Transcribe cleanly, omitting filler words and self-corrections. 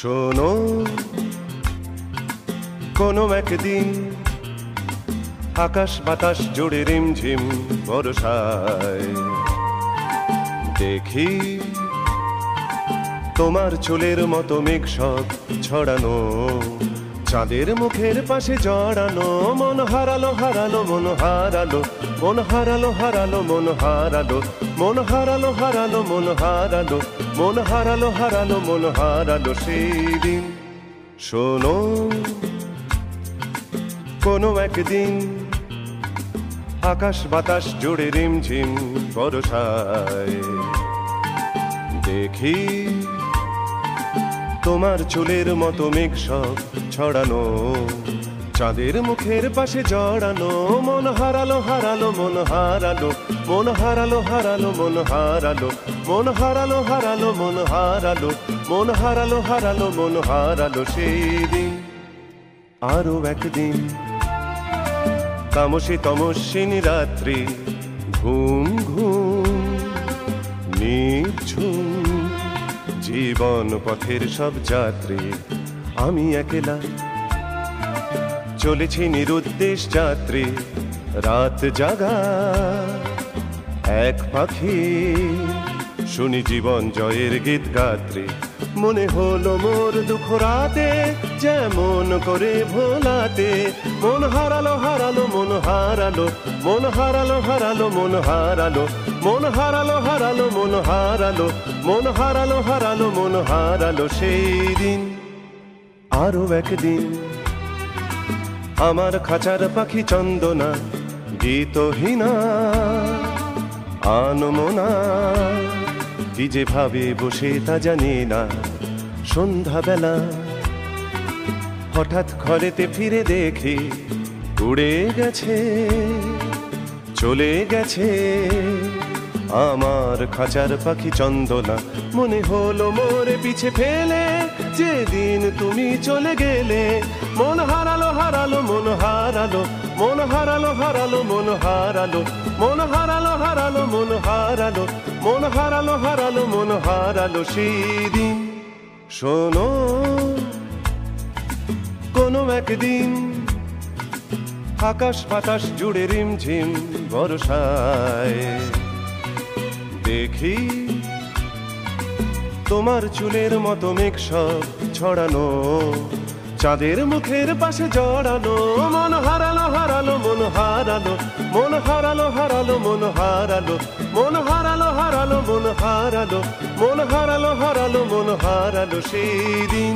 শোনো, কোনো একদিন আকাশ বাতাস জুড়ে রিমঝিম বর্ষায় দেখি তোমার চুলের মতো মেঘ সব ছড়ানো, চাঁদের মুখের পাশে জড়ানো। মন হারালো হারালো মন হারালো, মন হারালো হারালো মন হারালো, মন হারালো হারালো মন হারালো, মন হারালো হারালো মন হারালো সেই দিন। শোনো, কোনো একদিন আকাশ বাতাস জুড়ে রিমঝিম বর্ষায় দেখি তোমার চুলের মতো মেঘ সব ছড়ানো, চাঁদের মুখের পাশে জড়ানো। মন হারালো হারালো মন হারালো, মন হারালো হারালো মন হারালো, মন হারালো হারালো মন হারালো, মন হারালো হারালো মন হারালো সেই দিন। আরো একদিন তামসী তমস্বিনী রাত্রি, ঘুম ঘুম নিঝুম জীবন পথের সব যাত্রী। আমি একলা চলেছি নিরুদ্দেশ যাত্রী, রাত জাগা এক পাখি, শুনি জীবন জয়ের গীত গাত্রী। মনে হলো মোর দুঃখ রাতে যেমন করে ভোলাতে, মন হারালো হারালো মন হারালো, মন হারালো হারালো মন হারালো, মন হারালো হারালো মন হারালো, মন হারালো হারালো মন হারালো সেই দিন। আরো একদিন আমার খাঁচার পাখি চন্দনা গীতহীনা আনমনা, কি যে ভাবে বসে তা জানি না। সন্ধ্যাবেলা হঠাৎ ঘরেতে ফিরে দেখি উড়ে গেছে চলে গেছে আমার খাঁচার পাখি চন্দনা। মনে হলো মোরে পিছে ফেলে যেদিন তুমি চলে গেলে, মন হারালো হারালো মন হারালো, মন হারালো হারালো মন হারালো, মন হারালো হারালো মন হারালো, মন হারালো হারালো মন হারালো সেই দিন। শোনো, কোনো একদিন আকাশ বাতাস জুড়ে রিমঝিম বর্ষায় দেখি তোমার চুলের মতো মেঘ সব ছড়ানো, চাঁদের মুখের পাশে জড়ানো। মন হারালো হারালো মন হারালো, মন হারালো হারালো মন হারালো, মন হারালো হারালো মন হারালো, মন হারালো হারালো মন হারালো সেই দিন।